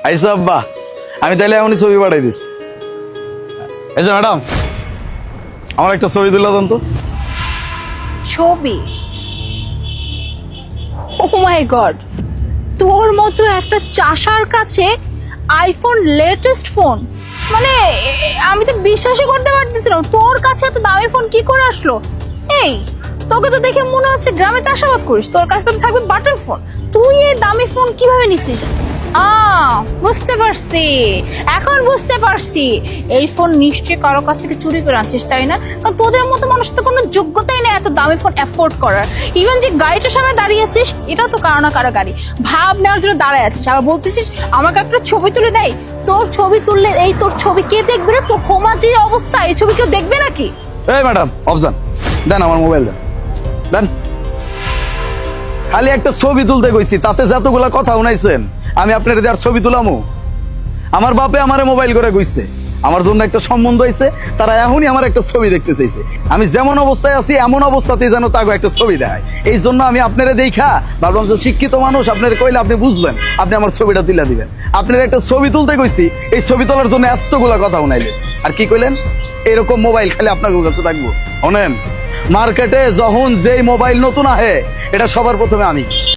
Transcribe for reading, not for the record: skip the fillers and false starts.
আইসা আব্বা, আমি তাইলে এমনই ছবি পাঠাই দিছি। এই যে ম্যাডাম, আমার একটা ছবি তুলে দেন তো। ছবি? ও মাই গড, তোর মতো একটা চাষার কাছে আইফোন লেটেস্ট ফোন, মানে আমি তো বিশ্বাসই করতে পারতেছিলাম। তোর কাছে এত দামি ফোন কি করে আসলো? এই, তোকে তো দেখে মনে হচ্ছে গ্রামে চাষাবাদ করিস, তোর কাছে তো থাকবে বাটন ফোন, তুই এই দামি ফোন কিভাবে নিছিস? বুঝতে পারছি, এখন বুঝতে পারছি। এই ফোন নিশ্চয়ই কারো কাছ থেকে চুরি করে আনছিস, তাই না? কারণ তোদের মতো মানুষ তো কোনো যোগ্যতাই নেই এত দামি ফোন অ্যাফোর্ড করার। ইভেন যে গাড়িটার সামনে দাঁড়িয়েছিস, এটাও তো কারো না কারো গাড়ি, ভাব নেওয়ার জন্য দাঁড়ায় আছিস, আবার বলতেছিস আমাকে একটা ছবি তুলে দেয়। তোর ছবি তুললে এই তোর ছবি কে দেখবে রে? তোর ক্ষমা যে অবস্থা, এই ছবি কেউ দেখবে নাকি? এই ম্যাডাম, অপশন দেন, আমার মোবাইল দেন, দেন। খালি একটা ছবি তুলতে কইছি, তাতে যতগুলা কথা উনাইছেন, আমি আপনার দেওয়ার ছবি তুলামু? আমার বাপে আমারে মোবাইল করে কইছে, আমার জন্য একটা সম্বন্ধ হয়েছে, তারা এখনই আমার একটা ছবি দেখতে চাইছে। আমি যেমন অবস্থায় আছি এমন অবস্থাতেই যেন তাকে একটা ছবি দেয়। এই জন্য আমি আপনারা দেখা ভাবলাম যে শিক্ষিত মানুষ, আপনার কইলে আপনি বুঝবেন, আপনি আমার ছবিটা তুলে দিবেন। আপনার একটা ছবি তুলতে কইছি, এই ছবি তোলার জন্য এতগুলা কথা উনাইলেন। আর কি কইলেন? এরকম মোবাইল খালি আপনার কাছে থাকবো? শোনেন, মার্কেটে যখন যেই মোবাইল নতুন আহে, এটা সবার প্রথমে আমি।